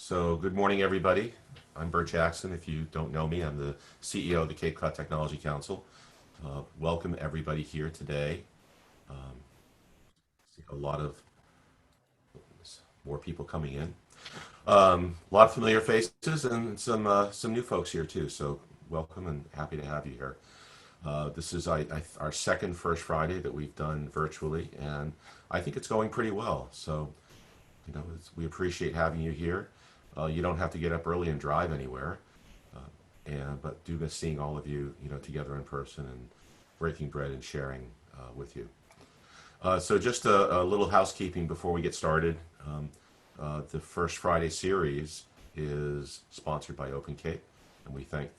So good morning, everybody. I'm Bert Jackson. If you don't know me, I'm the CEO of the Cape Cod Technology Council. Welcome everybody here today. See a lot of more people coming in. A lot of familiar faces and some new folks here too. So welcome and happy to have you here. This is our second First Friday that we've done virtually, and I think it's going pretty well. So, we appreciate having you here. You don't have to get up early and drive anywhere, but do miss seeing all of you, together in person and breaking bread and sharing with you. So just a little housekeeping before we get started. The First Friday series is sponsored by Open Cape, and we thank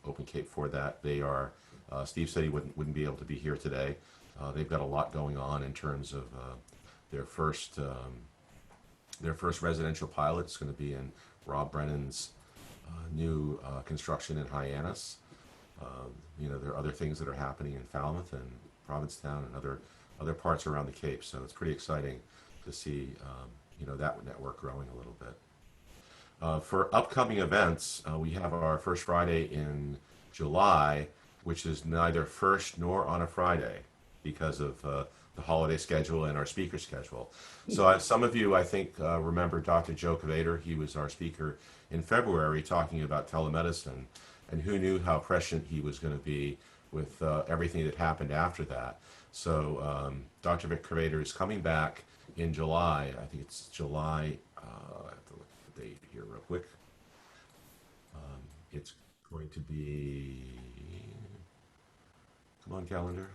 Open Cape for that. They are. Steve said he wouldn't be able to be here today. They've got a lot going on in terms of their first residential pilot. It's going to be in Rob Brennan's new construction in Hyannis. There are other things that are happening in Falmouth and Provincetown and other parts around the Cape. So it's pretty exciting to see that network growing a little bit. For upcoming events, we have our First Friday in July, which is neither first nor on a Friday because of the holiday schedule and our speaker schedule. So some of you, I think, remember Dr. Joe Cavader. He was our speaker in February talking about telemedicine, and who knew how prescient he was going to be with everything that happened after that. So Dr. Vic Cavader is coming back in July. I think it's July, I have to look at the date here real quick. It's going to be, come on calendar.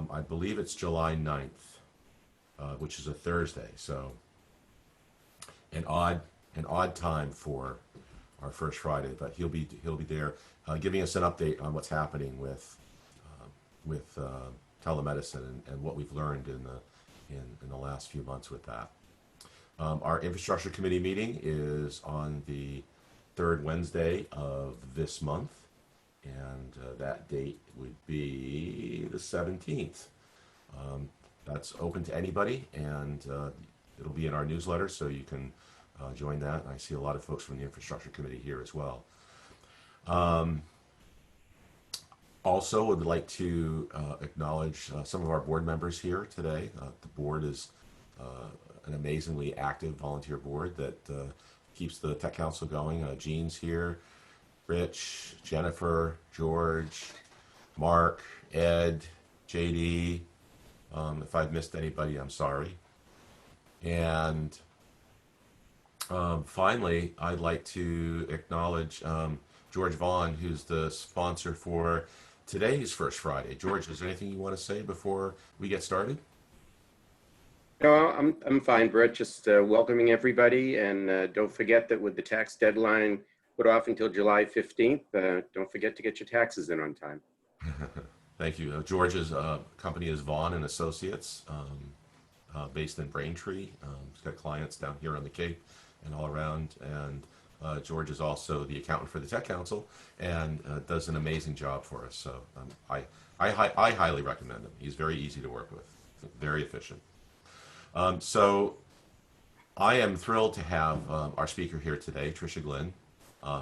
I believe it's July 9th, which is a Thursday. So an odd time for our First Friday, but he'll be there giving us an update on what's happening with telemedicine and what we've learned in the last few months with that. Our infrastructure committee meeting is on the third Wednesday of this month, and that date would be the 17th. That's open to anybody, and it'll be in our newsletter, so you can join that. And I see a lot of folks from the infrastructure committee here as well. Also, would like to acknowledge some of our board members here today. The board is an amazingly active volunteer board that keeps the Tech Council going. Jean's here, Rich, Jennifer, George, Mark, Ed, JD. If I've missed anybody, I'm sorry. And finally, I'd like to acknowledge George Vaughn, who's the sponsor for today's First Friday. George, is there anything you want to say before we get started? No, I'm fine, Brett. Just welcoming everybody, and don't forget that with the tax deadline put off until July 15th, don't forget to get your taxes in on time. Thank you. George's company is Vaughn and Associates, based in Braintree. He's got clients down here on the Cape and all around. And George is also the accountant for the Tech Council and does an amazing job for us. So I highly recommend him. He's very easy to work with, very efficient. So I am thrilled to have our speaker here today, Tricia Glynn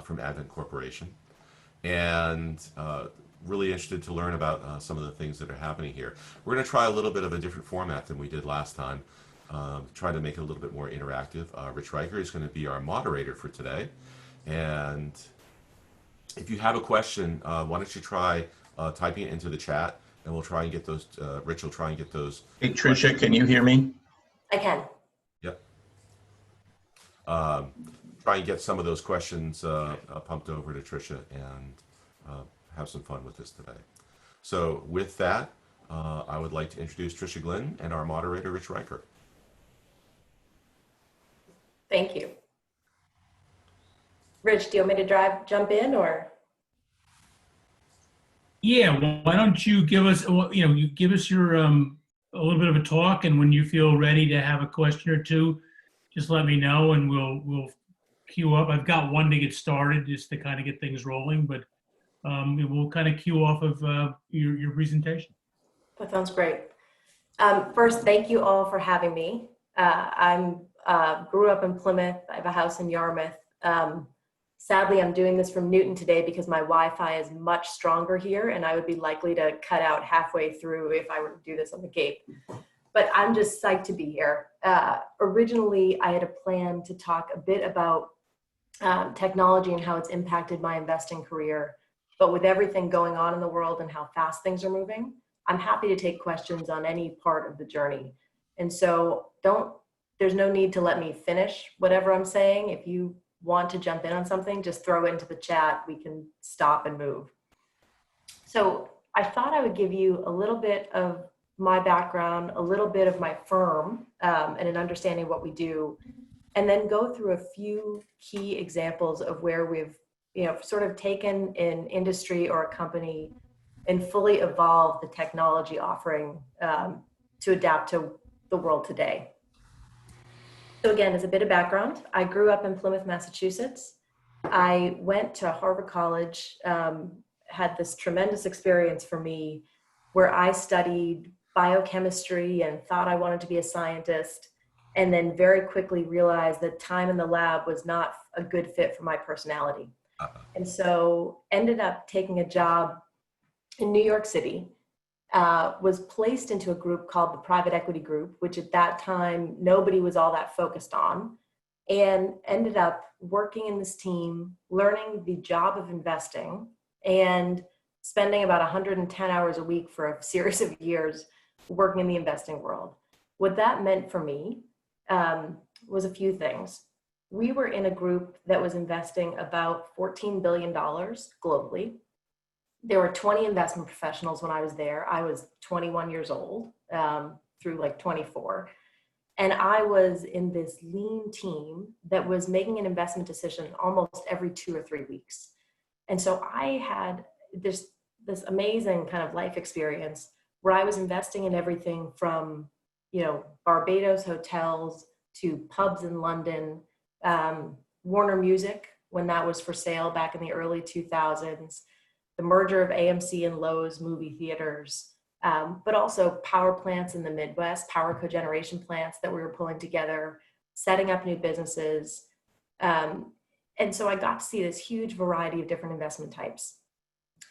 from Advent Corporation, and really interested to learn about some of the things that are happening here. We're going to try a little bit of a different format than we did last time, try to make it a little bit more interactive. Rich Riker is going to be our moderator for today, and if you have a question, why don't you try typing it into the chat, and we'll try and get those, Rich will try and get those. Hey, Tricia, can you hear me? I can. Yep. Try and get some of those questions pumped over to Tricia and have some fun with this today. So with that, I would like to introduce Tricia Glynn and our moderator, Rich Riker. Thank you. Rich, do you want me to jump in, or? Yeah, why don't you give us, you give us your a little bit of a talk, and when you feel ready to have a question or two, just let me know, and we'll queue up. I've got one to get started just to kind of get things rolling, but we'll kind of queue off of your presentation. That sounds great. First, thank you all for having me. I'm grew up in Plymouth. I have a house in Yarmouth. Sadly, I'm doing this from Newton today because my Wi-Fi is much stronger here, and I would be likely to cut out halfway through if I were to do this on the Cape. But I'm just psyched to be here. Originally, I had a plan to talk a bit about technology and how it's impacted my investing career. But with everything going on in the world and how fast things are moving, I'm happy to take questions on any part of the journey. And so there's no need to let me finish whatever I'm saying. If you want to jump in on something, just throw it into the chat. We can stop and move. So I thought I would give you a little bit of my background, a little bit of my firm, and an understanding of what we do, and then go through a few key examples of where we've, sort of taken an industry or a company and fully evolved the technology offering to adapt to the world today. So again, as a bit of background, I grew up in Plymouth, Massachusetts. I went to Harvard College, had this tremendous experience for me where I studied biochemistry and thought I wanted to be a scientist, and then very quickly realized that time in the lab was not a good fit for my personality. And so ended up taking a job in New York City, was placed into a group called the Private Equity Group, which at that time, nobody was all that focused on, and ended up working in this team, learning the job of investing, and spending about 110 hours a week for a series of years working in the investing world. What that meant for me was a few things. We were in a group that was investing about $14 billion globally. There were 20 investment professionals when I was there. I was 21 years old through like 24. And I was in this lean team that was making an investment decision almost every 2 or 3 weeks. And so I had this amazing kind of life experience where I was investing in everything from, Barbados hotels to pubs in London, Warner Music, when that was for sale back in the early 2000s, the merger of AMC and Lowe's movie theaters, but also power plants in the Midwest, power cogeneration plants that we were pulling together, setting up new businesses. And so I got to see this huge variety of different investment types.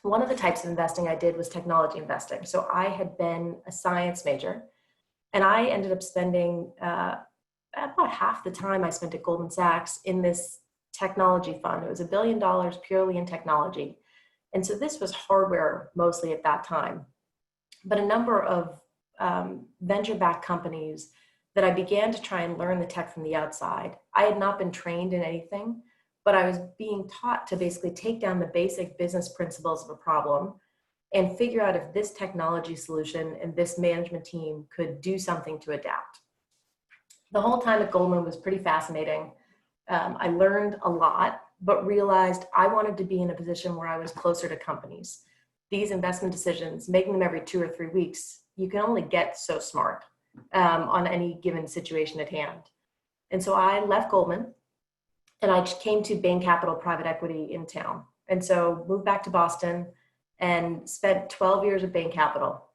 One of the types of investing I did was technology investing. So I had been a science major, and I ended up spending about half the time I spent at Goldman Sachs in this technology fund. It was $1 billion purely in technology. And so this was hardware mostly at that time, but a number of venture-backed companies that I began to try and learn the tech from the outside. I had not been trained in anything, but I was being taught to basically take down the basic business principles of a problem and figure out if this technology solution and this management team could do something to adapt. The whole time at Goldman was pretty fascinating. I learned a lot, but realized I wanted to be in a position where I was closer to companies. These investment decisions, making them every 2 or 3 weeks, you can only get so smart on any given situation at hand. And so I left Goldman and I came to Bain Capital Private Equity in town. And so moved back to Boston and spent 12 years at Bain Capital.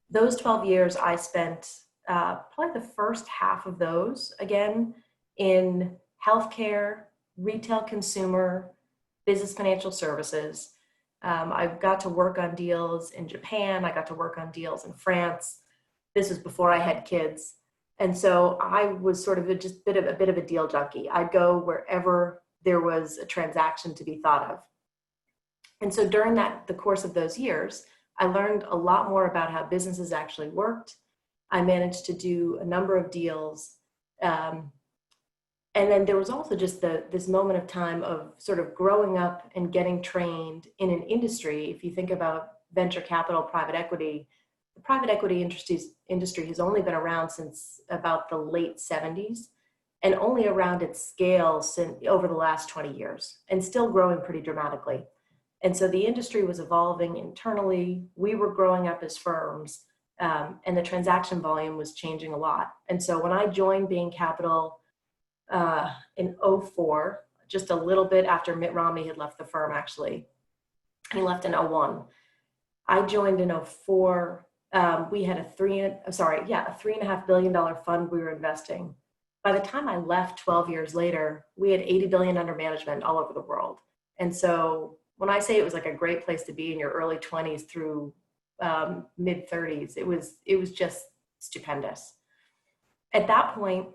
Those 12 years I spent probably the first half of those, again, in healthcare, retail consumer, business financial services. I got to work on deals in Japan. I got to work on deals in France. This was before I had kids. And so I was sort of just a bit of a deal junkie. I'd go wherever there was a transaction to be thought of. And so during the course of those years, I learned a lot more about how businesses actually worked. I managed to do a number of deals. And then there was also just this moment of time of sort of growing up and getting trained in an industry. If you think about venture capital, private equity, the private equity industry has only been around since about the late 70s and only around its scale since over the last 20 years and still growing pretty dramatically. And so the industry was evolving internally. We were growing up as firms, and the transaction volume was changing a lot. And so when I joined Bain Capital in 2004, just a little bit after Mitt Romney had left the firm, actually, he left in 2001. I joined in 2004. We had a $3.5 billion fund we were investing. by the time I left 12 years later, we had 80 billion under management all over the world. And so when I say it was like a great place to be in your early 20s through mid 30s, it was just stupendous. At that point,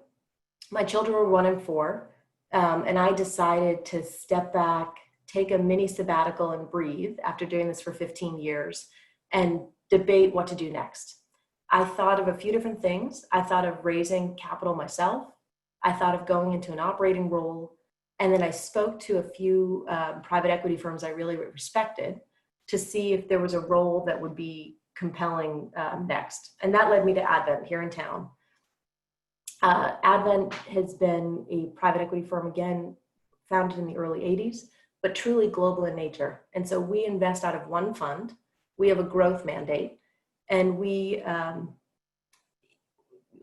my children were 1 and 4, and I decided to step back, take a mini sabbatical and breathe after doing this for 15 years and debate what to do next. I thought of a few different things. I thought of raising capital myself. I thought of going into an operating role. And then I spoke to a few private equity firms I really respected to see if there was a role that would be compelling next. And that led me to Advent here in town. Advent has been a private equity firm, again, founded in the early 80s, but truly global in nature. And so we invest out of one fund. We have a growth mandate. And we,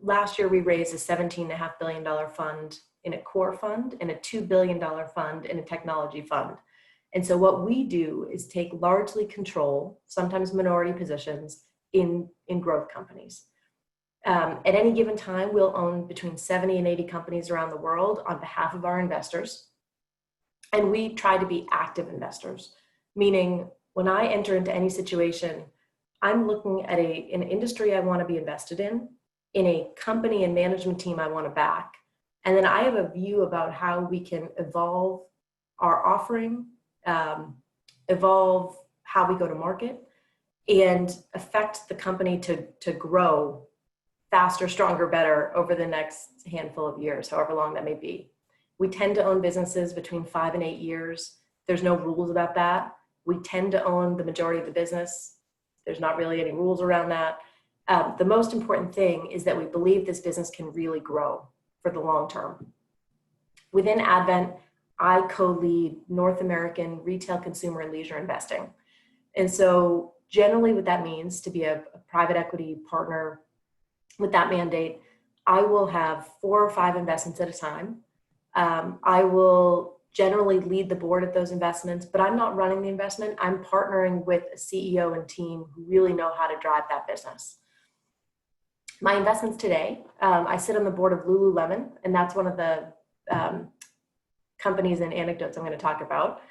last year we raised a $17.5 billion fund in a core fund and a $2 billion fund in a technology fund. And so what we do is take largely control, sometimes minority positions in growth companies. At any given time, we'll own between 70 and 80 companies around the world on behalf of our investors. And we try to be active investors, meaning when I enter into any situation, I'm looking at an industry I want to be invested in a company and management team I want to back. And then I have a view about how we can evolve our offering, evolve how we go to market, and affect the company to grow faster, stronger, better over the next handful of years, however long that may be. We tend to own businesses between 5 and 8 years. There's no rules about that. We tend to own the majority of the business. There's not really any rules around that. The most important thing is that we believe this business can really grow for the long term. Within Advent, I co-lead North American retail, consumer, and leisure investing. And so generally what that means to be a private equity partner with that mandate, I will have 4 or 5 investments at a time. I will generally lead the board at those investments, but I'm not running the investment. I'm partnering with a CEO and team who really know how to drive that business. My investments today, I sit on the board of Lululemon, and that's one of the companies and anecdotes I'm going to talk about.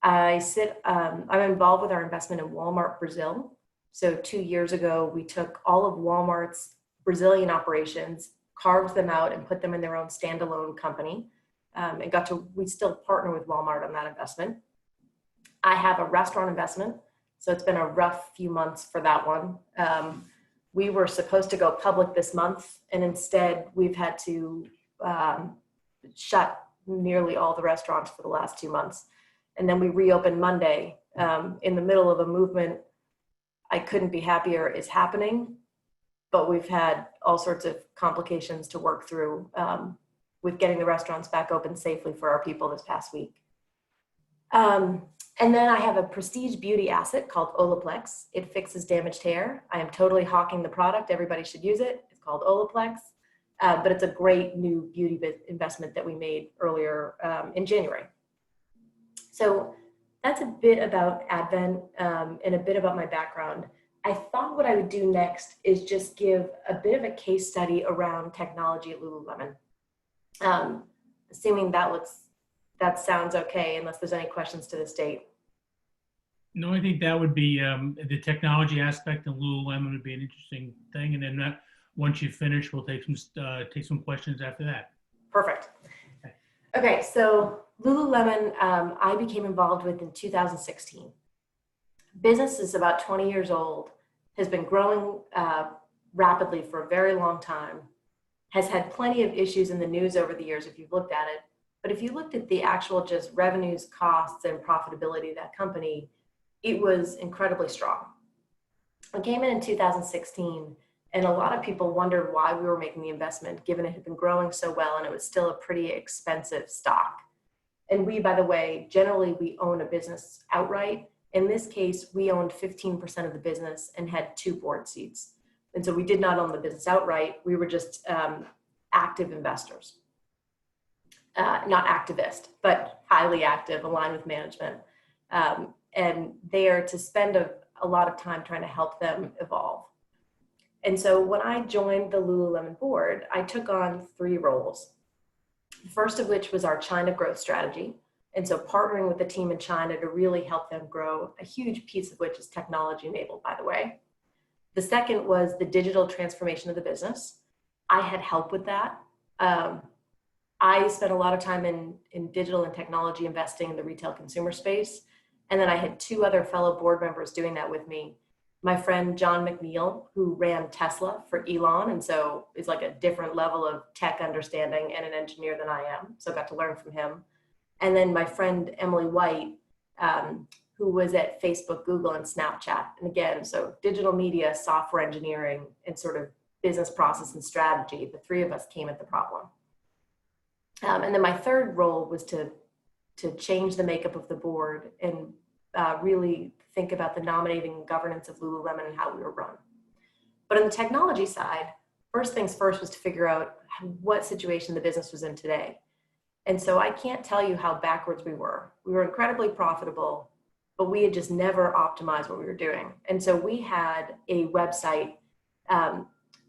I'm involved with our investment in Walmart Brazil. So 2 years ago, we took all of Walmart's Brazilian operations, carved them out and put them in their own standalone company, and we still partner with Walmart on that investment. I have a restaurant investment, so it's been a rough few months for that one. We were supposed to go public this month, and instead we've had to shut nearly all the restaurants for the last 2 months. And then we reopened Monday in the middle of a movement I couldn't be happier is happening, but we've had all sorts of complications to work through with getting the restaurants back open safely for our people this past week. And then I have a prestige beauty asset called Olaplex. It fixes damaged hair. I am totally hawking the product. Everybody should use it. It's called Olaplex, but it's a great new beauty investment that we made earlier in January. So that's a bit about Advent and a bit about my background. I thought what I would do next is just give a bit of a case study around technology at Lululemon. Assuming that sounds okay, unless there's any questions to this date. No, I think that would be the technology aspect of Lululemon would be an interesting thing, and then once you finish, we'll take some questions after that. Perfect. Okay, so Lululemon, I became involved with in 2016. Business is about 20 years old, has been growing rapidly for a very long time, has had plenty of issues in the news over the years if you've looked at it. But if you looked at the actual just revenues, costs, and profitability of that company, it was incredibly strong. I came in 2016, and a lot of people wondered why we were making the investment, given it had been growing so well and it was still a pretty expensive stock. And we, by the way, generally we own a business outright. In this case, we owned 15% of the business and had 2 board seats. And so we did not own the business outright. We were just active investors. Not activist, but highly active, aligned with management. And they are to spend a lot of time trying to help them evolve. And so when I joined the Lululemon board, I took on 3 roles. First of which was our China growth strategy. And so partnering with the team in China to really help them grow, a huge piece of which is technology enabled, by the way. The second was the digital transformation of the business. I had help with that. I spent a lot of time in digital and technology investing in the retail consumer space. And then I had two other fellow board members doing that with me. My friend, John McNeil, who ran Tesla for Elon, and so is like a different level of tech understanding and an engineer than I am. So I got to learn from him. And then my friend, Emily White, who was at Facebook, Google, and Snapchat. And again, so digital media, software engineering, and sort of business process and strategy, the three of us came at the problem. And then my third role was to change the makeup of the board and really think about the nominating and governance of Lululemon and how we were run. But on the technology side, first things first was to figure out what situation the business was in today. And so I can't tell you how backwards we were. We were incredibly profitable, but we had just never optimized what we were doing. And so we had a website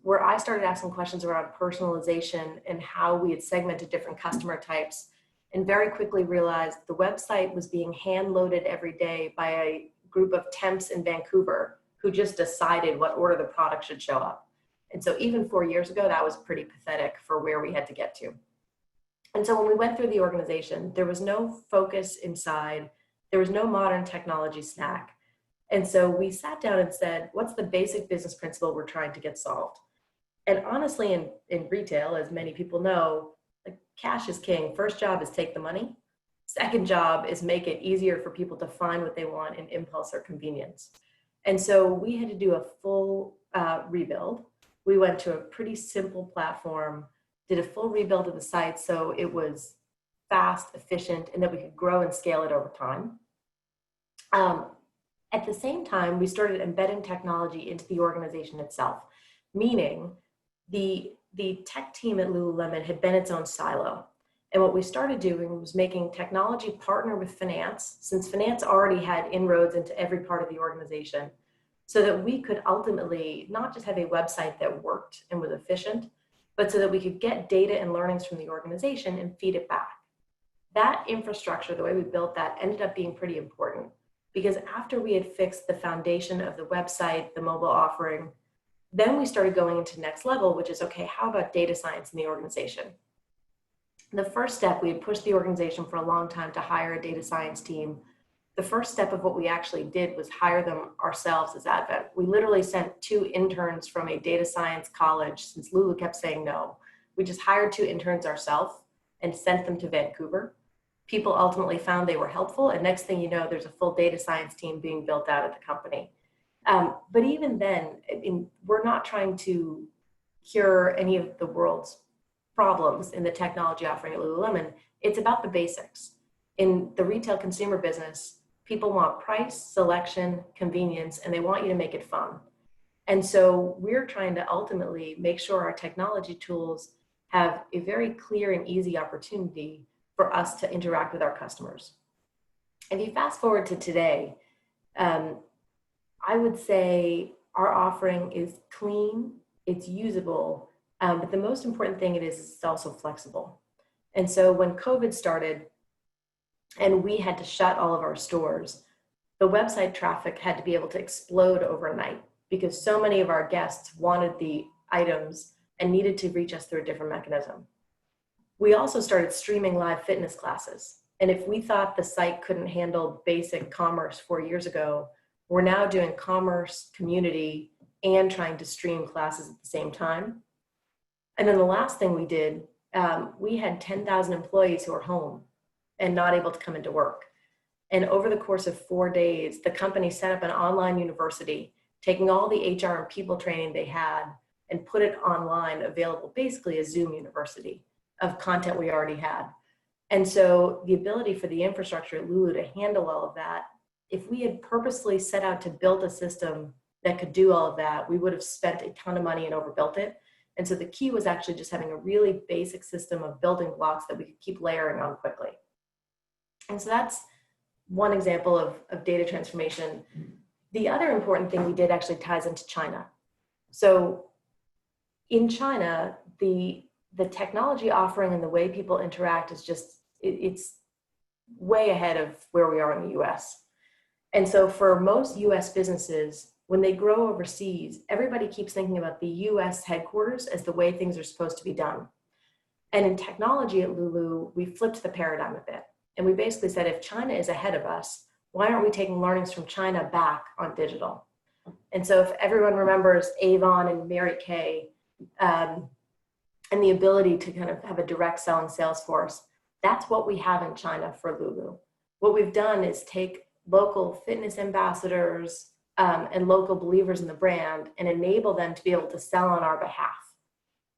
where I started asking questions around personalization and how we had segmented different customer types, and very quickly realized the website was being hand loaded every day by a group of temps in Vancouver who just decided what order the product should show up. And so even 4 years ago, that was pretty pathetic for where we had to get to. And so when we went through the organization, there was no focus inside, there was no modern technology stack. And so we sat down and said, what's the basic business principle we're trying to get solved? And honestly, in retail, as many people know, like, cash is king. First job is take the money. Second job is make it easier for people to find what they want in impulse or convenience. And so we had to do a full rebuild. We went to a pretty simple platform, did a full rebuild of the site so it was fast, efficient, and that we could grow and scale it over time. At the same time, we started embedding technology into the organization itself, meaning the tech team at Lululemon had been its own silo. And what we started doing was making technology partner with finance, since finance already had inroads into every part of the organization, so that we could ultimately not just have a website that worked and was efficient, but so that we could get data and learnings from the organization and feed it back. That infrastructure, the way we built that, ended up being pretty important, because after we had fixed the foundation of the website, the mobile offering, then we started going into next level, which is, okay, how about data science in the organization? The first step, we had pushed the organization for a long time to hire a data science team. The first step of what we actually did was hire them ourselves as Advent. We literally sent 2 interns from a data science college, since Lulu kept saying no. We just hired 2 interns ourselves and sent them to Vancouver. People ultimately found they were helpful, and next thing you know, there's a full data science team being built out at the company. But even then, we're not trying to cure any of the world's problems in the technology offering at Lululemon. It's about the basics. In the retail consumer business, people want price, selection, convenience, and they want you to make it fun. And so we're trying to ultimately make sure our technology tools have a very clear and easy opportunity for us to interact with our customers. If you fast forward to today, I would say our offering is clean, it's usable, but the most important thing it is it's also flexible. And so when COVID started and we had to shut all of our stores, the website traffic had to be able to explode overnight because so many of our guests wanted the items and needed to reach us through a different mechanism. We also started streaming live fitness classes. And if we thought the site couldn't handle basic commerce 4 years ago, we're now doing commerce, community, and trying to stream classes at the same time. And then the last thing we did, we had 10,000 employees who were home and not able to come into work. And over the course of 4 days, the company set up an online university, taking all the HR and people training they had and put it online, available, basically a Zoom university of content we already had. And so the ability for the infrastructure at Lulu to handle all of that, if we had purposely set out to build a system that could do all of that, we would have spent a ton of money and overbuilt it. And so the key was actually just having a really basic system of building blocks that we could keep layering on quickly. And so that's one example of data transformation. The other important thing we did actually ties into China. So in China, the the technology offering and the way people interact is just, it's way ahead of where we are in the US. And so for most US businesses, when they grow overseas, everybody keeps thinking about the US headquarters as the way things are supposed to be done. And in technology at Lulu, we flipped the paradigm a bit. And we basically said, if China is ahead of us, why aren't we taking learnings from China back on digital? And so if everyone remembers Avon and Mary Kay, and the ability to kind of have a direct selling sales force, that's what we have in China for Lulu. What we've done is take local fitness ambassadors and local believers in the brand and enable them to be able to sell on our behalf.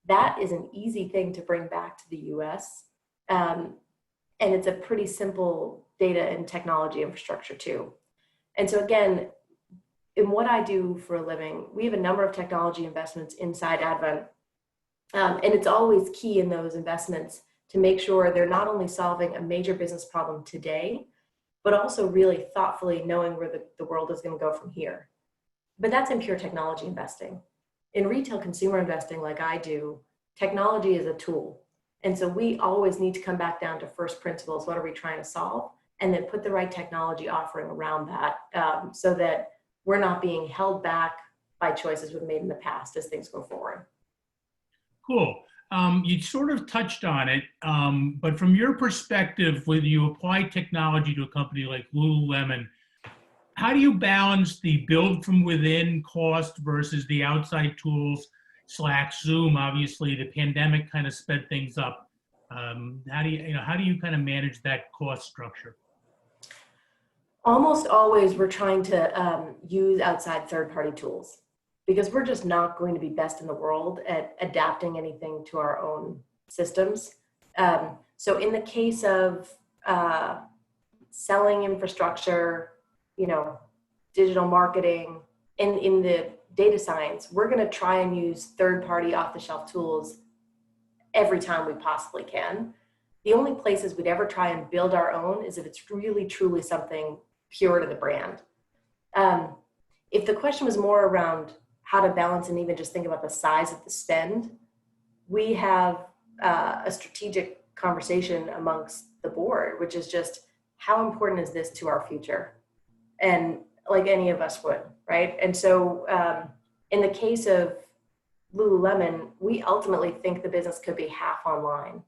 That is an easy thing to bring back to the US. And it's a pretty simple data and technology infrastructure too. And so again, in what I do for a living, we have a number of technology investments inside Advent. And it's always key in those investments to make sure they're not only solving a major business problem today, but also really thoughtfully knowing where the world is going to go from here. But that's in pure technology investing. In retail consumer investing, like I do, technology is a tool. And so we always need to come back down to first principles. What are we trying to solve? And then put the right technology offering around that so that we're not being held back by choices we've made in the past as things go forward. Cool. You sort of touched on it, but from your perspective, when you apply technology to a company like Lululemon, how do you balance the build from within cost versus the outside tools, Slack, Zoom? Obviously, the pandemic kind of sped things up. How do you kind of manage that cost structure? Almost always we're trying to use outside third-party tools because we're just not going to be best in the world at adapting anything to our own systems. So in the case of selling infrastructure, digital marketing, in the data science, we're going to try and use third-party off-the-shelf tools every time we possibly can. The only places we'd ever try and build our own is if it's really, truly something pure to the brand. If the question was more around how to balance and even just think about the size of the spend, we have a strategic conversation amongst the board, which is just how important is this to our future? And like any of us would, right? And so in the case of Lululemon, we ultimately think the business could be half online.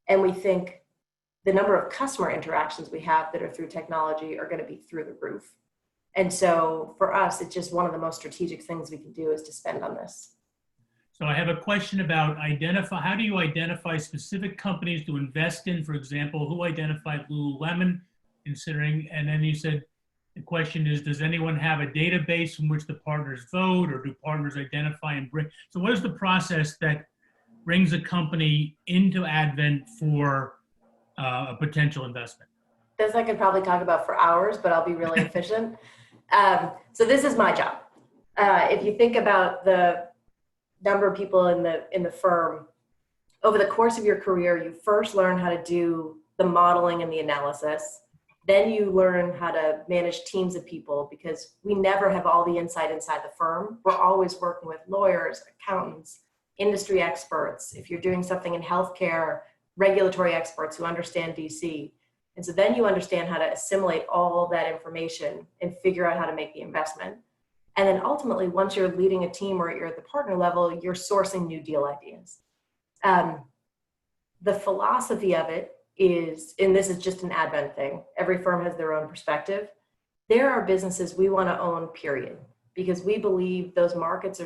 And we think the number of customer interactions we have that are through technology are going to be through the roof. And so for us, it's just one of the most strategic things we can do is to spend on this. So I have a question about how do you identify specific companies to invest in? For example, who identified Lululemon considering, and then you said, the question is, does anyone have a database from which the partners vote, or do partners identify and bring? So what is the process that brings a company into Advent for a potential investment? This I could probably talk about for hours, but I'll be really efficient. So this is my job. If you think about the number of people in the firm, over the course of your career, you first learn how to do the modeling and the analysis. Then you learn how to manage teams of people because we never have all the insight inside the firm. We're always working with lawyers, accountants, industry experts. If you're doing something in healthcare, regulatory experts who understand DC. And so then you understand how to assimilate all that information and figure out how to make the investment. And then ultimately, once you're leading a team or you're at the partner level, you're sourcing new deal ideas. The philosophy of it is, and this is just an Advent thing, every firm has their own perspective. There are businesses we want to own, period, because we believe those markets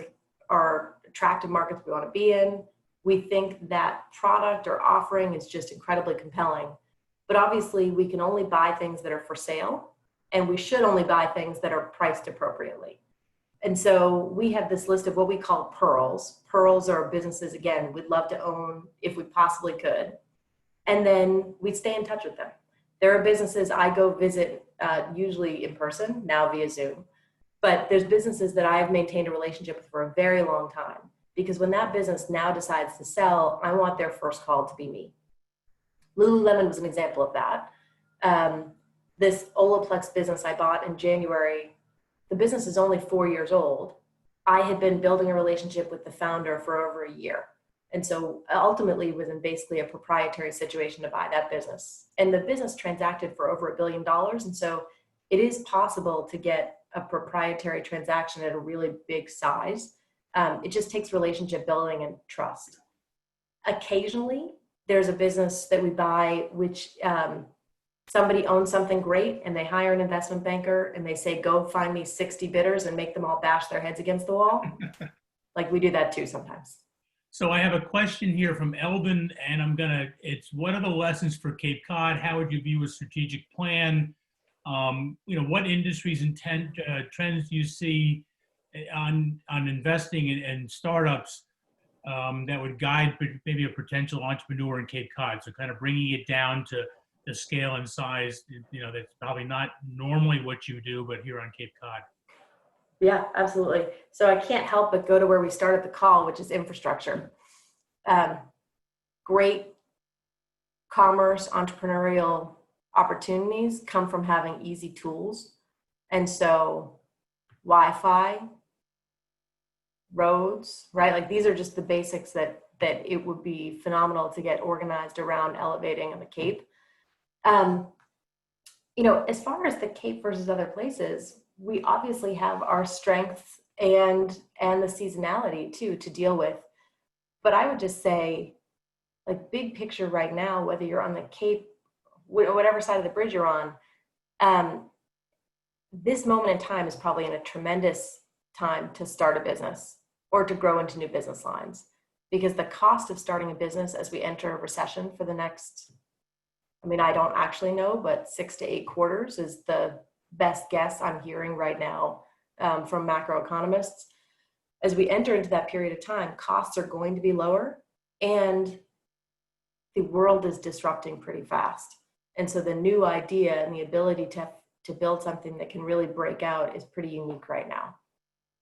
are attractive markets we want to be in. We think that product or offering is just incredibly compelling. But obviously, we can only buy things that are for sale, and we should only buy things that are priced appropriately. And so we have this list of what we call pearls. Pearls are businesses, again, we'd love to own if we possibly could. And then we stay in touch with them. There are businesses I go visit, usually in person, now via Zoom. But there's businesses that I have maintained a relationship with for a very long time. Because when that business now decides to sell, I want their first call to be me. Lululemon was an example of that. This Olaplex business I bought in January, the business is only 4 years old. I had been building a relationship with the founder for over a year. And so ultimately it was in basically a proprietary situation to buy that business. And the business transacted for over $1 billion. And so it is possible to get a proprietary transaction at a really big size. It just takes relationship building and trust. Occasionally, there's a business that we buy which somebody owns something great and they hire an investment banker and they say, go find me 60 bidders and make them all bash their heads against the wall. Like we do that too sometimes. So I have a question here from Eldon, and it's what are the lessons for Cape Cod? How would you view a strategic plan? What industries and trends do you see on investing in startups that would guide maybe a potential entrepreneur in Cape Cod? So kind of bringing it down to the scale and size, that's probably not normally what you do, but here on Cape Cod. Yeah, absolutely. So I can't help but go to where we started the call, which is infrastructure. Great commerce, entrepreneurial opportunities come from having easy tools. And so Wi-Fi, roads, right? Like these are just the basics that it would be phenomenal to get organized around elevating on the Cape. As far as the Cape versus other places, we obviously have our strengths and the seasonality too to deal with. But I would just say, like big picture right now, whether you're on the Cape, whatever side of the bridge you're on, this moment in time is probably in a tremendous time to start a business or to grow into new business lines, because the cost of starting a business as we enter a recession for the next, I don't actually know, but 6 to 8 quarters is the best guess I'm hearing right now from macroeconomists. As we enter into that period of time, costs are going to be lower and the world is disrupting pretty fast. And so the new idea and the ability to build something that can really break out is pretty unique right now.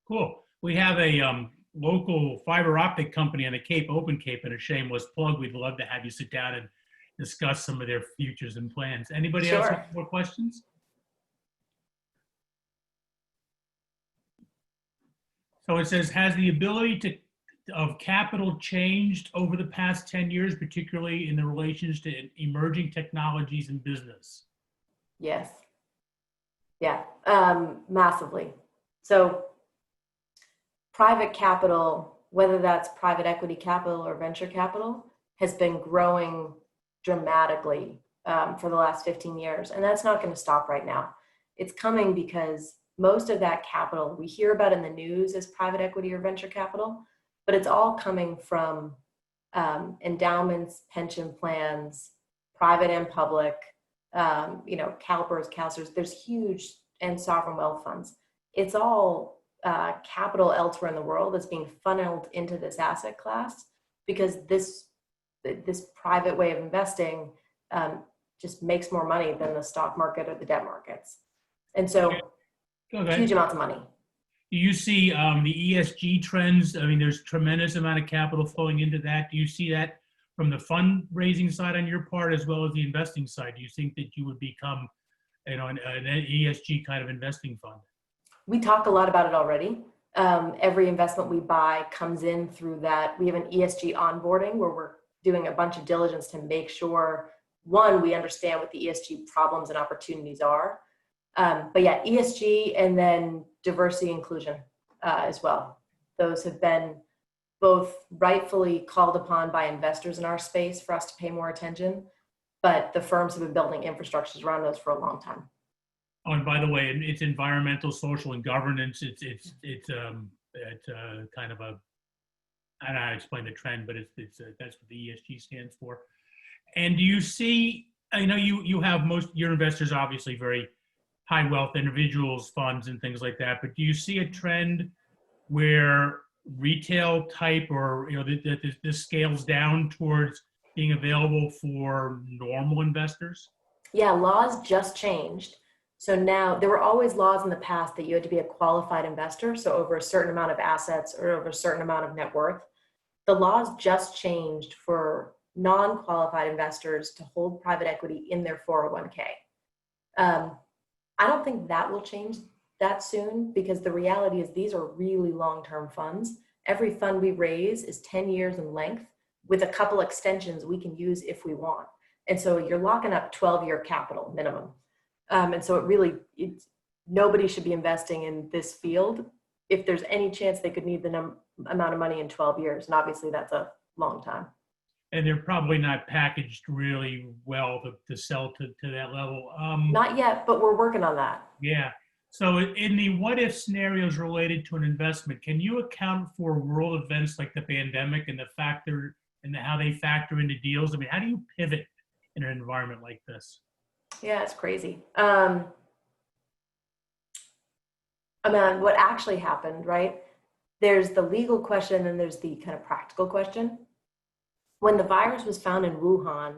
Cool. We have a local fiber optic company on the Cape, Open Cape, and a shameless plug. We'd love to have you sit down and discuss some of their futures and plans. Anybody else have more questions? So it says, has the ability of capital changed over the past 10 years, particularly in the relations to emerging technologies in business? Yes. Yeah, massively. So private capital, whether that's private equity capital or venture capital, has been growing dramatically for the last 15 years. And that's not going to stop right now. It's coming because most of that capital we hear about in the news as private equity or venture capital, but it's all coming from endowments, pension plans, private and public, CalPERS, CalSTRS, there's huge, and sovereign wealth funds. It's all capital elsewhere in the world that's being funneled into this asset class because this private way of investing just makes more money than the stock market or the debt markets. And so huge amounts of money. Do you see the ESG trends? There's tremendous amount of capital flowing into that. Do you see that from the fundraising side on your part as well as the investing side? Do you think that you would become an ESG kind of investing fund? We talk a lot about it already. Every investment we buy comes in through that. We have an ESG onboarding where we're doing a bunch of diligence to make sure, one, we understand what the ESG problems and opportunities are. But yeah, ESG and then diversity inclusion as well. Those have been both rightfully called upon by investors in our space for us to pay more attention, but the firms have been building infrastructures around those for a long time. Oh, and by the way, it's environmental, social, and governance. It's kind of a, I don't know how to explain the trend, but that's what the ESG stands for. And do you see? I know you have your investors obviously very high wealth individuals, funds, and things like that. But do you see a trend where retail type or that this scales down towards being available for normal investors? Yeah, laws just changed. So now there were always laws in the past that you had to be a qualified investor, so over a certain amount of assets or over a certain amount of net worth. The laws just changed for non-qualified investors to hold private equity in their 401k. I don't think that will change that soon because the reality is these are really long-term funds. Every fund we raise is 10 years in length with a couple extensions we can use if we want. And so you're locking up 12-year capital minimum. And so nobody should be investing in this field if there's any chance they could need the amount of money in 12 years. And obviously that's a long time. And they're probably not packaged really well to sell to that level. Not yet, but we're working on that. Yeah. So in the what if scenarios related to an investment, can you account for world events like the pandemic and how they factor into deals? I mean, how do you pivot in an environment like this? Yeah, it's crazy. I mean, what actually happened, right? There's the legal question and there's the kind of practical question. When the virus was found in Wuhan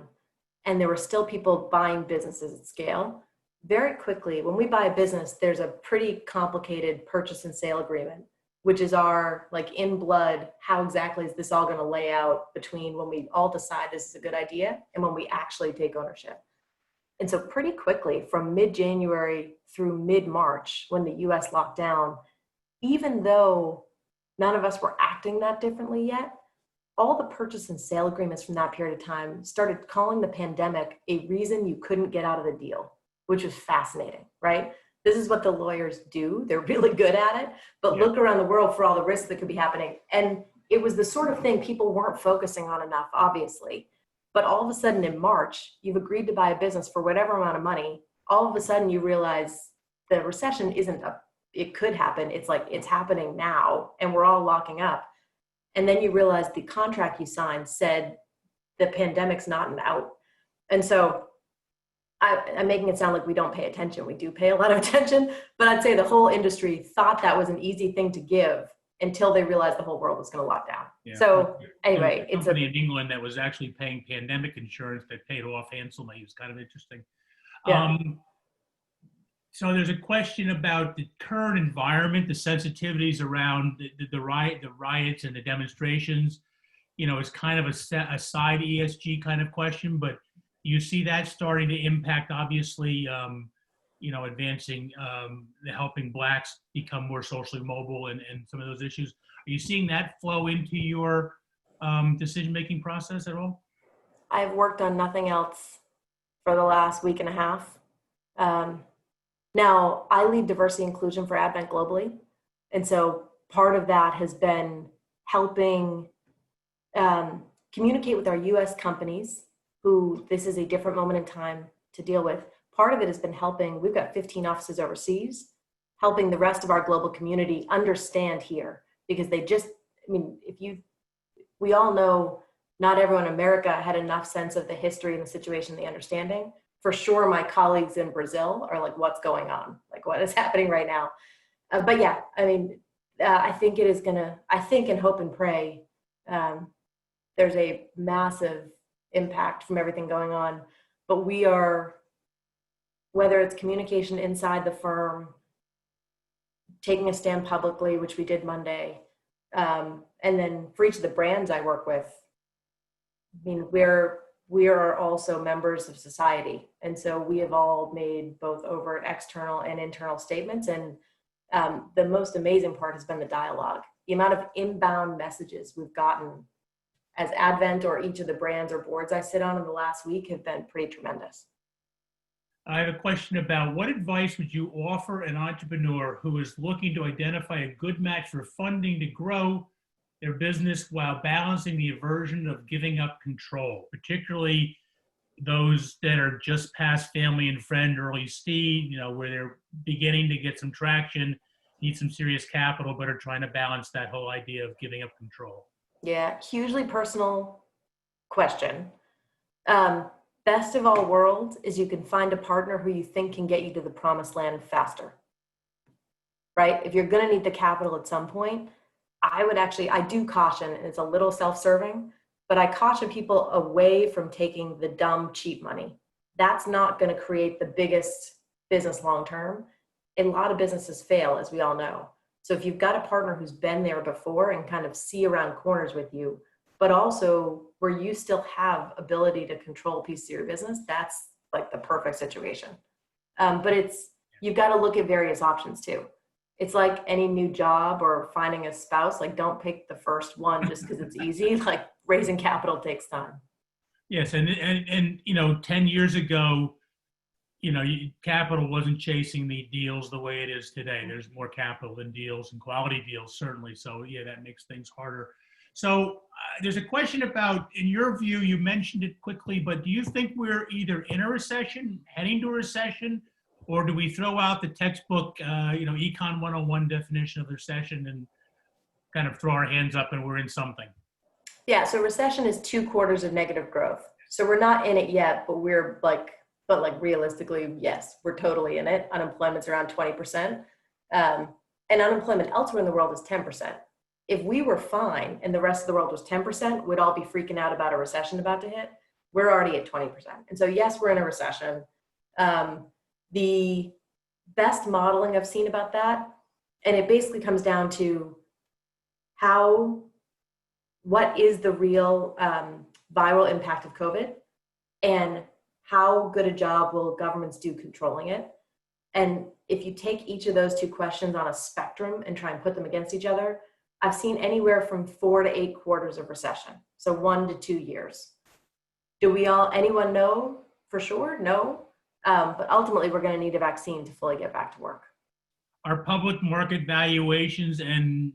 and there were still people buying businesses at scale, very quickly, when we buy a business, there's a pretty complicated purchase and sale agreement, which is our, like, in blood, how exactly is this all going to lay out between when we all decide this is a good idea and when we actually take ownership. And so pretty quickly, from mid-January through mid-March, when the US locked down, even though none of us were acting that differently yet, all the purchase and sale agreements from that period of time started calling the pandemic a reason you couldn't get out of the deal, which was fascinating, right? This is what the lawyers do. They're really good at it, but look around the world for all the risks that could be happening. And it was the sort of thing people weren't focusing on enough, obviously. But all of a sudden in March, you've agreed to buy a business for whatever amount of money. All of a sudden you realize the recession it could happen. It's like, it's happening now and we're all locking up. And then you realize the contract you signed said the pandemic's not an out. And so I'm making it sound like we don't pay attention. We do pay a lot of attention, but I'd say the whole industry thought that was an easy thing to give until they realized the whole world was going to lock down. Yeah. So anyway, it's a company in England that was actually paying pandemic insurance that paid off handsomely. It was kind of interesting. Yeah. So there's a question about the current environment, the sensitivities around the riots and the demonstrations. You know, it's kind of a side ESG kind of question, but you see that starting to impact, obviously, advancing, helping Blacks become more socially mobile and some of those issues. Are you seeing that flow into your decision-making process at all? I've worked on nothing else for the last week and a half. Now, I lead diversity inclusion for Advent globally. And so part of that has been helping communicate with our US companies who this is a different moment in time to deal with. Part of it has been helping, we've got 15 offices overseas, helping the rest of our global community understand here, because we all know not everyone in America had enough sense of the history and the situation, the understanding. For sure, my colleagues in Brazil are like, what's going on? Like, what is happening right now? But yeah, I think it is I think and hope and pray, there's a massive impact from everything going on, but we are, whether it's communication inside the firm, taking a stand publicly, which we did Monday, and then for each of the brands I work with, we are also members of society. And so we have all made both overt external and internal statements. And the most amazing part has been the dialogue. The amount of inbound messages we've gotten as Advent or each of the brands or boards I sit on in the last week have been pretty tremendous. I have a question about what advice would you offer an entrepreneur who is looking to identify a good match for funding to grow their business while balancing the aversion of giving up control, particularly those that are just past family and friend early seed, where they're beginning to get some traction, need some serious capital, but are trying to balance that whole idea of giving up control? Yeah, hugely personal question. Best of all worlds is you can find a partner who you think can get you to the promised land faster, right? If you're going to need the capital at some point, I do caution, and it's a little self-serving, but I caution people away from taking the dumb, cheap money. That's not going to create the biggest business long-term. A lot of businesses fail, as we all know. So if you've got a partner who's been there before and kind of see around corners with you, but also where you still have ability to control a piece of your business, that's like the perfect situation. But you've got to look at various options too. It's like any new job or finding a spouse, like don't pick the first one just because it's easy, like raising capital takes time. Yes, and 10 years ago, capital wasn't chasing the deals the way it is today. There's more capital than deals and quality deals, certainly. So yeah, that makes things harder. So there's a question about, in your view, you mentioned it quickly, but do you think we're either in a recession, heading to a recession, or do we throw out the textbook, Econ 101 definition of recession and kind of throw our hands up and we're in something? Yeah, so recession is 2 quarters of negative growth. So we're not in it yet, but realistically, yes, we're totally in it. Unemployment's around 20%. And unemployment elsewhere in the world is 10%. If we were fine and the rest of the world was 10%, we'd all be freaking out about a recession about to hit. We're already at 20%. And so yes, we're in a recession. The best modeling I've seen about that, and it basically comes down to what is the real viral impact of COVID, and how good a job will governments do controlling it? And if you take each of those 2 questions on a spectrum and try and put them against each other, I've seen anywhere from 4 to 8 quarters of recession. So 1 to 2 years. Do anyone know for sure? No. But ultimately, we're going to need a vaccine to fully get back to work. Are public market valuations and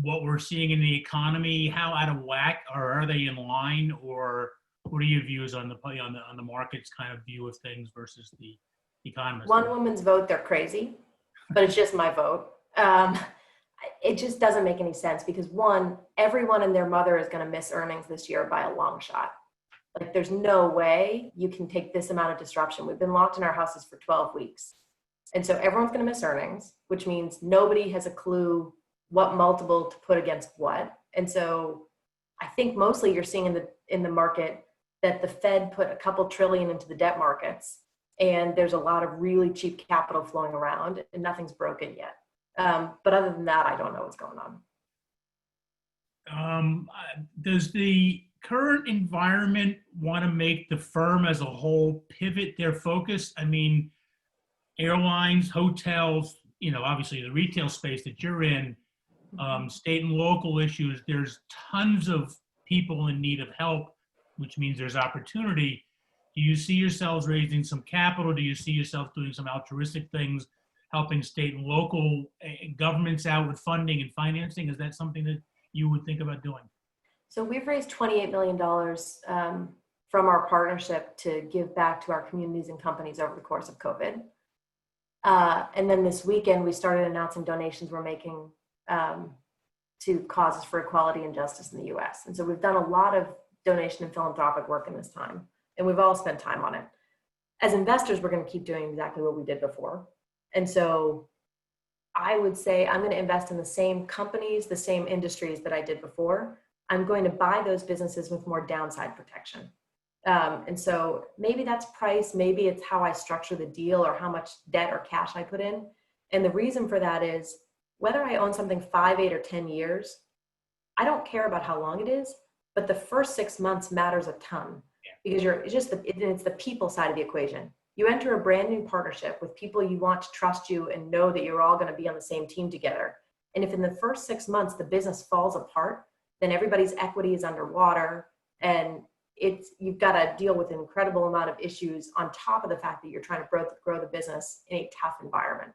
what we're seeing in the economy, how out of whack, or are they in line, or what are your views on the market's kind of view of things versus the economists? One woman's vote, they're crazy, but it's just my vote. It just doesn't make any sense because one, everyone and their mother is going to miss earnings this year by a long shot. Like there's no way you can take this amount of disruption. We've been locked in our houses for 12 weeks. And so everyone's going to miss earnings, which means nobody has a clue what multiple to put against what. And so I think mostly you're seeing in the market that the Fed put a couple trillion into the debt markets, and there's a lot of really cheap capital flowing around, and nothing's broken yet. But other than that, I don't know what's going on. Does the current environment want to make the firm as a whole pivot their focus? I mean, airlines, hotels, obviously the retail space that you're in, state and local issues, there's tons of people in need of help, which means there's opportunity. Do you see yourselves raising some capital? Do you see yourself doing some altruistic things, helping state and local governments out with funding and financing? Is that something that you would think about doing? So we've raised $28 million from our partnership to give back to our communities and companies over the course of COVID. And then this weekend, we started announcing donations we're making to causes for equality and justice in the US. And so we've done a lot of donation and philanthropic work in this time, and we've all spent time on it. As investors, we're going to keep doing exactly what we did before. And so I would say I'm going to invest in the same companies, the same industries that I did before. I'm going to buy those businesses with more downside protection. And so maybe that's price, maybe it's how I structure the deal or how much debt or cash I put in. And the reason for that is whether I own something 5, 8, or 10 years, I don't care about how long it is, but the first 6 months matters a ton because it's the people side of the equation. You enter a brand new partnership with people you want to trust you and know that you're all going to be on the same team together. And if in the first 6 months the business falls apart, then everybody's equity is underwater, and you've got to deal with an incredible amount of issues on top of the fact that you're trying to grow the business in a tough environment.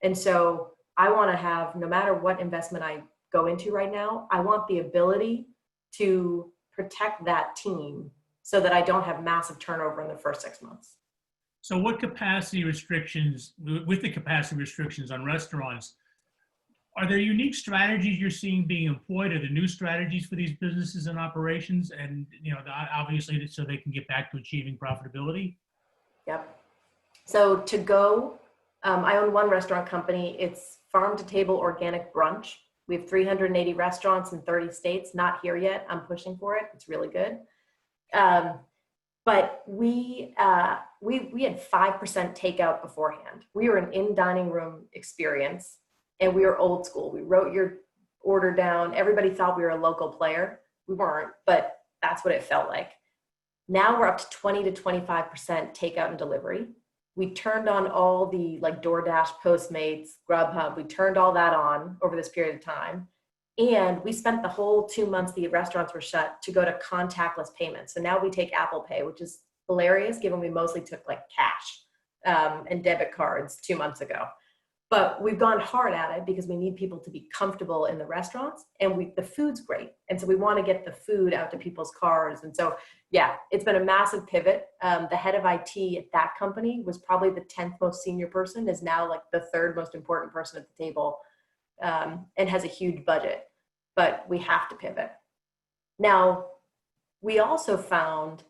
And so I want to have, no matter what investment I go into right now, I want the ability to protect that team so that I don't have massive turnover in the first 6 months. So what capacity restrictions, with the capacity restrictions on restaurants, are there unique strategies you're seeing being employed? Are there new strategies for these businesses and operations? And, obviously so they can get back to achieving profitability? Yep. So to go, I own one restaurant company. It's farm to table organic brunch. We have 380 restaurants in 30 states, not here yet. I'm pushing for it. It's really good. But we had 5% takeout beforehand. We were an in-dining room experience, and we were old school. We wrote your order down. Everybody thought we were a local player. We weren't, but that's what it felt like. Now we're up to 20 to 25% takeout and delivery. We turned on all the DoorDash, Postmates, Grubhub. We turned all that on over this period of time. And we spent the whole 2 months the restaurants were shut to go to contactless payments. So now we take Apple Pay, which is hilarious given we mostly took like cash and debit cards 2 months ago. But we've gone hard at it because we need people to be comfortable in the restaurants, and the food's great. And so we want to get the food out to people's cars. And so, yeah, it's been a massive pivot. The head of IT at that company was probably the 10th most senior person, is now like the 3rd most important person at the table, and has a huge budget. But we have to pivot. Now, we also found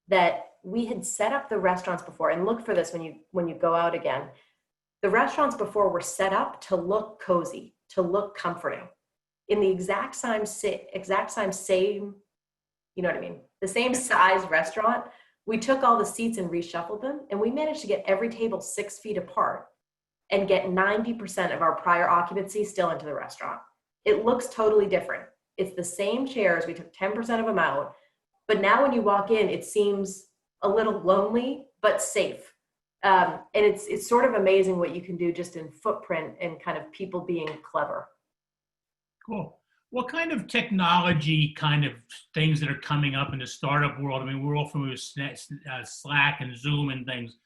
that we had set up the restaurants before, and look for this when you go out again. The restaurants before were set up to look cozy, to look comforting. In the exact same, you know what I mean? The same size restaurant, we took all the seats and reshuffled them, and we managed to get every table 6 feet apart and get 90% of our prior occupancy still into the restaurant. It looks totally different. It's the same chairs. We took 10% of them out, but now when you walk in, it seems a little lonely, but safe. And it's sort of amazing what you can do just in footprint and kind of people being clever. Cool. What kind of technology kind of things that are coming up in the startup world? I mean, we're all familiar with Slack and Zoom and things,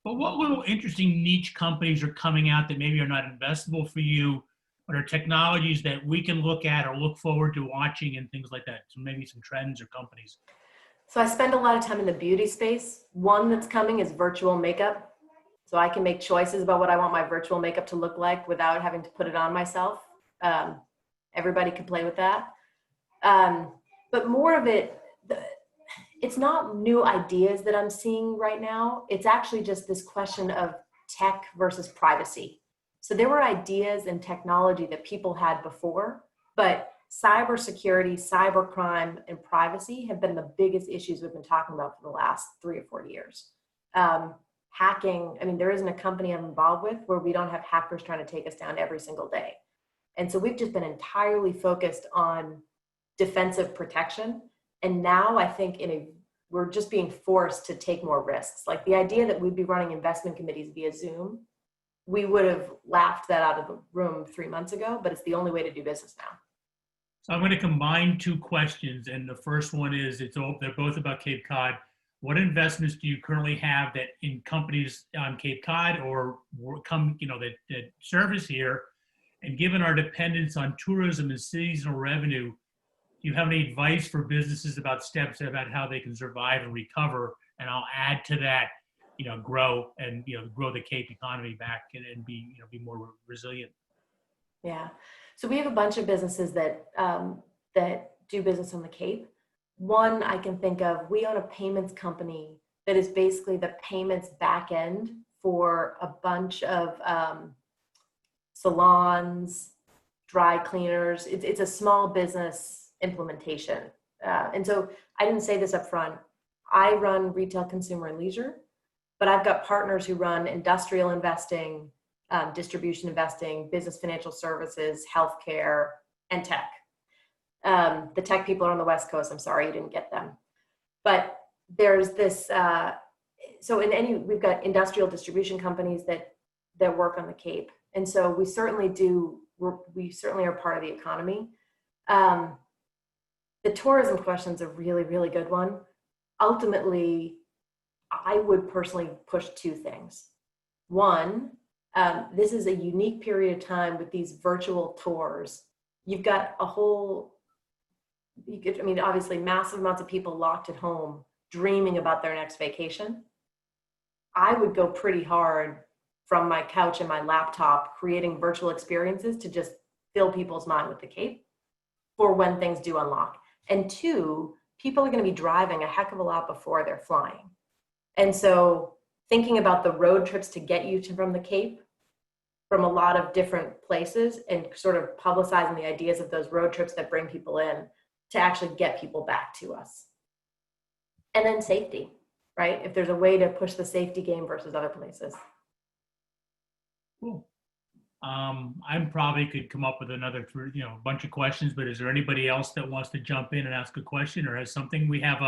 but what little interesting niche companies are coming out that maybe are not investable for you, but are technologies that we can look at or look forward to watching and things like that? So maybe some trends or companies. So I spend a lot of time in the beauty space. One that's coming is virtual makeup. So I can make choices about what I want my virtual makeup to look like without having to put it on myself. Everybody can play with that. But more of it, it's not new ideas that I'm seeing right now. It's actually just this question of tech versus privacy. So there were ideas and technology that people had before, but cybersecurity, cybercrime, and privacy have been the biggest issues we've been talking about for the last 3 or 4 years. Hacking, I mean, there isn't a company I'm involved with where we don't have hackers trying to take us down every single day. And so we've just been entirely focused on defensive protection. And now I think we're just being forced to take more risks. Like the idea that we'd be running investment committees via Zoom, we would have laughed that out of the room 3 months ago, but it's the only way to do business now. So I'm going to combine 2 questions, and the first one is they're both about Cape Cod. What investments do you currently have that in companies on Cape Cod or that service here? And given our dependence on tourism and seasonal revenue, do you have any advice for businesses about steps about how they can survive and recover? And I'll add to that, grow the Cape economy back and be more resilient. Yeah. So we have a bunch of businesses that do business on the Cape. One I can think of, we own a payments company that is basically the payments back end for a bunch of salons, dry cleaners. It's a small business implementation. And so I didn't say this up front. I run retail, consumer, and leisure, but I've got partners who run industrial investing, distribution investing, business financial services, healthcare, and tech. The tech people are on the West Coast. I'm sorry you didn't get them. But there's this, we've got industrial distribution companies that work on the Cape. And so we certainly are part of the economy. The tourism question is a really, really good one. Ultimately, I would personally push 2 things. One, this is a unique period of time with these virtual tours. You've got obviously massive amounts of people locked at home dreaming about their next vacation. I would go pretty hard from my couch and my laptop creating virtual experiences to just fill people's mind with the Cape for when things do unlock. And 2, people are going to be driving a heck of a lot before they're flying. And so thinking about the road trips to get you from the Cape from a lot of different places and sort of publicizing the ideas of those road trips that bring people in to actually get people back to us. And then safety, right? If there's a way to push the safety game versus other places. Cool. I probably could come up with another, bunch of questions, but is there anybody else that wants to jump in and ask a question or has something? We have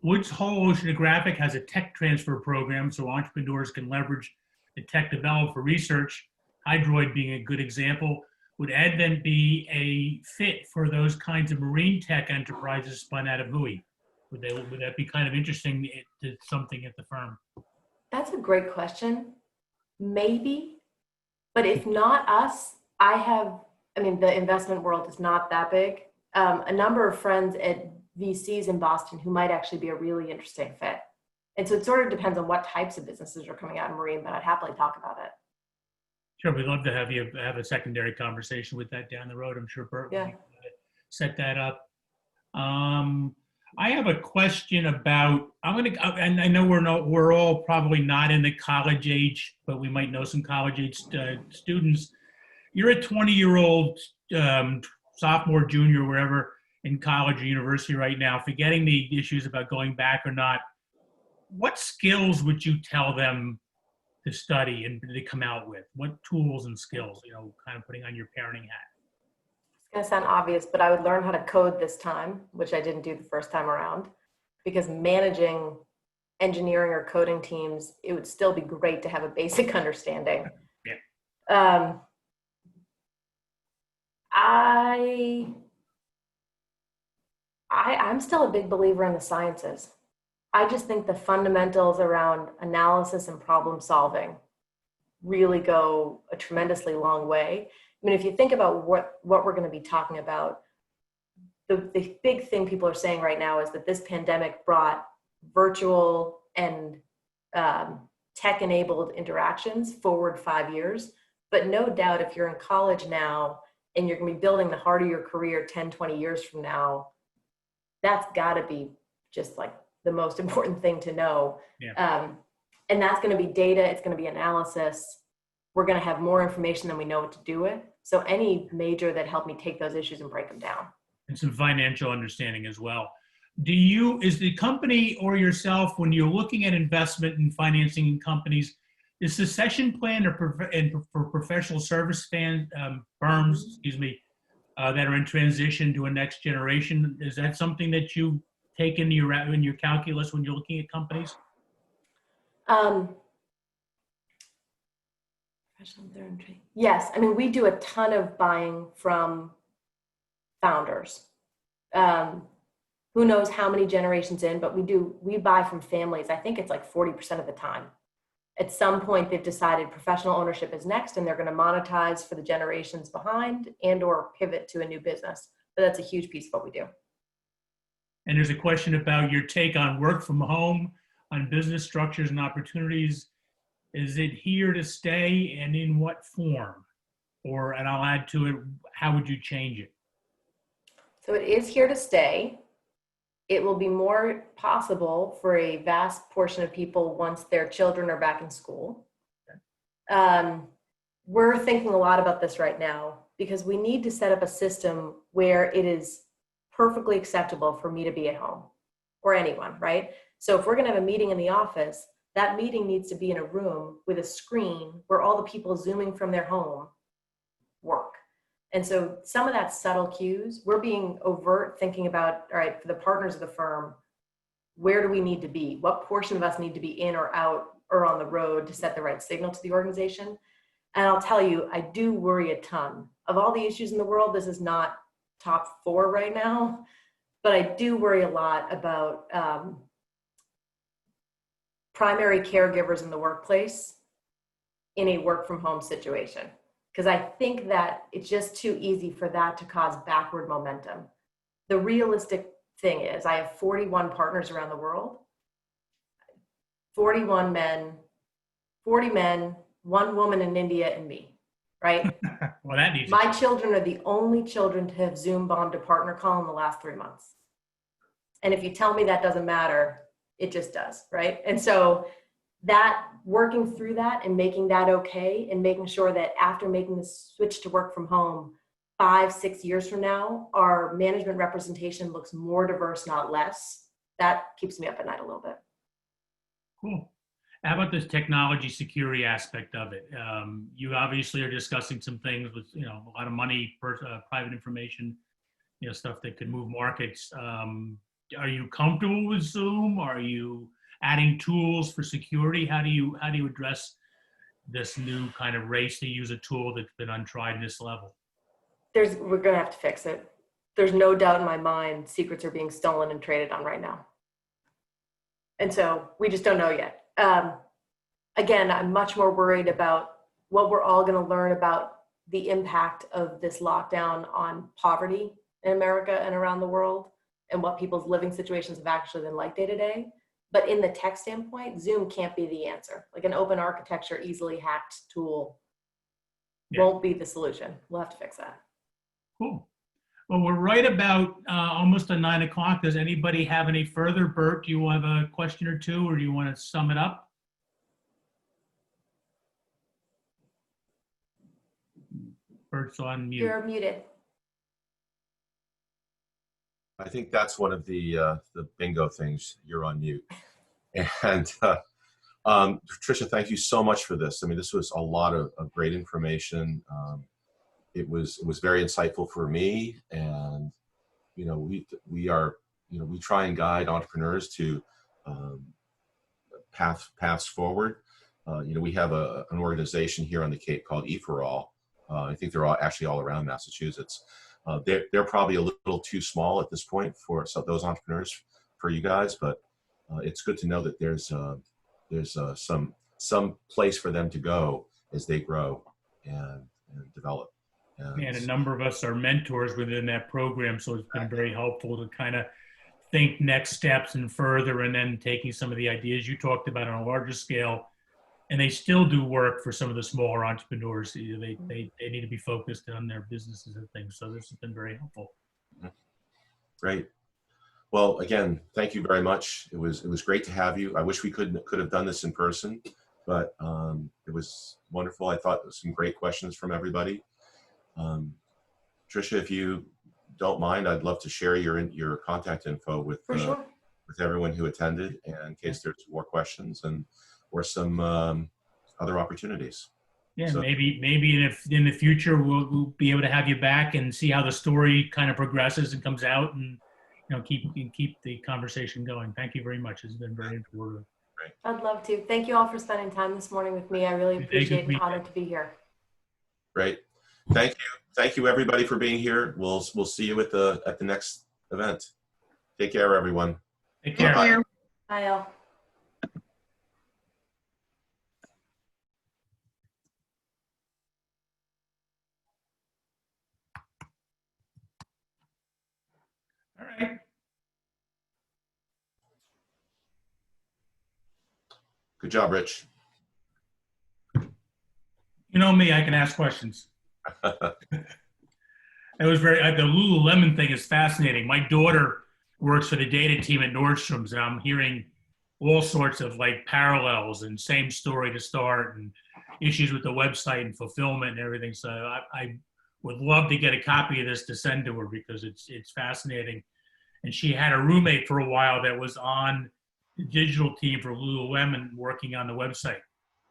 Woods Hole Oceanographic has a tech transfer program so entrepreneurs can leverage the tech developed for research, Hydroid being a good example. would Ed then be a fit for those kinds of marine tech enterprises spun out of Hui? Would that be kind of interesting to something at the firm? That's a great question. Maybe, but if not us, I mean, the investment world is not that big. A number of friends at VCs in Boston who might actually be a really interesting fit. And so it sort of depends on what types of businesses are coming out in marine, but I'd happily talk about it. Sure, we'd love to have you have a secondary conversation with that down the road. I'm sure Bert Yeah. will set that up. I have a question about, and I know we're all probably not in the college age, but we might know some college age students. You're a 20-year-old sophomore, junior, wherever in college or university right now, forgetting the issues about going back or not. What skills would you tell them to study and to come out with? What tools and skills, kind of putting on your parenting hat? It's going to sound obvious, but I would learn how to code this time, which I didn't do the first time around, because managing engineering or coding teams, it would still be great to have a basic understanding. Yeah. I'm still a big believer in the sciences. I just think the fundamentals around analysis and problem solving really go a tremendously long way. I mean, if you think about what we're going to be talking about, the big thing people are saying right now is that this pandemic brought virtual and tech-enabled interactions forward 5 years. But no doubt if you're in college now and you're going to be building the heart of your career 10, 20 years from now, that's got to be just like the most important thing to know. Yeah. And that's going to be data. It's going to be analysis. We're going to have more information than we know what to do with. So any major that helped me take those issues and break them down. And some financial understanding as well. Is the company or yourself, when you're looking at investment and financing in companies, is succession plan for professional service firms, that are in transition to a next generation, is that something that you take into your calculus when you're looking at companies? Yes, I mean, we do a ton of buying from founders. Who knows how many generations in, but we buy from families. I think it's like 40% of the time. At some point, they've decided professional ownership is next, and they're going to monetize for the generations behind and or pivot to a new business. But that's a huge piece of what we do. And there's a question about your take on work from home, on business structures and opportunities. Is it here to stay, and in what form? And I'll add to it, how would you change it? So it is here to stay. It will be more possible for a vast portion of people once their children are back in school. We're thinking a lot about this right now because we need to set up a system where it is perfectly acceptable for me to be at home, or anyone, right? So if we're going to have a meeting in the office, that meeting needs to be in a room with a screen where all the people zooming from their home work. And so some of that subtle cues, we're being overt, thinking about, all right, for the partners of the firm, where do we need to be? What portion of us need to be in or out or on the road to set the right signal to the organization? And I'll tell you, I do worry a ton. Of all the issues in the world, this is not top 4 right now, but I do worry a lot about primary caregivers in the workplace in a work from home situation. Because I think that it's just too easy for that to cause backward momentum. The realistic thing is I have 41 partners around the world, 41 men, 40 men, 1 woman in India, and me, right? Well, that needs My children are the only children to have Zoom bombed a partner call in the last 3 months. And if you tell me that doesn't matter, it just does, right? And so that working through that and making that okay, and making sure that after making the switch to work from home 5-6 years from now, our management representation looks more diverse, not less. That keeps me up at night a little bit. Cool. How about this technology security aspect of it? You obviously are discussing some things with a lot of money, private information, stuff that could move markets. Are you comfortable with Zoom? Are you adding tools for security? How do you address this new kind of race to use a tool that's been untried in this level? we're gonna have to fix it. There's no doubt in my mind secrets are being stolen and traded on right now. And so we just don't know yet. Again, I'm much more worried about what we're all gonna learn about the impact of this lockdown on poverty in America and around the world, and what people's living situations have actually been like day to day. But in the tech standpoint, Zoom can't be the answer. Like an open architecture, easily hacked tool won't be the solution. We'll have to fix that. Cool. Well, we're right about almost at 9 o'clock. Does anybody have any further? Bert, do you have a question or two, or do you want to sum it up? Bert's on mute. You're muted. I think that's one of the bingo things. You're on mute. And Tricia, thank you so much for this. I mean, this was a lot of great information. It was very insightful for me, and we try and guide entrepreneurs to paths forward. We have an organization here on the Cape called E4All. I think they're actually all around Massachusetts. They're probably a little too small at this point for those entrepreneurs, for you guys, but it's good to know that there's some place for them to go as they grow and develop. And a number of us are mentors within that program, so it's been very helpful to kind of think next steps and further, and then taking some of the ideas you talked about on a larger scale. And they still do work for some of the smaller entrepreneurs. They need to be focused on their businesses and things. So this has been very helpful. Great. Well, again, thank you very much. It was great to have you. I wish we could have done this in person, but it was wonderful. I thought there was some great questions from everybody. Tricia, if you don't mind, I'd love to share your contact info with Sure. with everyone who attended, and in case there's more questions or some other opportunities. Yeah, So, maybe in the future we'll be able to have you back and see how the story kind of progresses and comes out, and keep the conversation going. Thank you very much. It's been very informative. I'd love to. Thank you all for spending time this morning with me. I really appreciate it. Honored to be here. Great. Thank you everybody for being here. We'll see you at the next event. Take care, everyone. Take care. Bye. Bye, all. All right. Good job, Rich. You know me, I can ask questions. It was the Lululemon thing is fascinating. My daughter works for the data team at Nordstrom's, and I'm hearing all sorts of parallels and same story to start, and issues with the website and fulfillment and everything. So I would love to get a copy of this to send to her, because it's fascinating. And she had a roommate for a while that was on the digital team for Lululemon working on the website.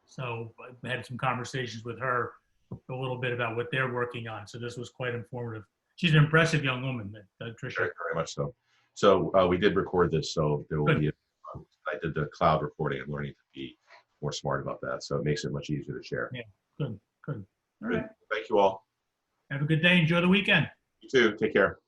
So I had some conversations with her a little bit about what they're working on. So this was quite informative. She's an impressive young woman, Tricia. Very, very much so. So we did record this, so there will be. I did the cloud recording. I'm learning to be more smart about that, so it makes it much easier to share. Yeah, good. All Good. right. Thank you all. Have a good day. Enjoy the weekend. You too. Take care.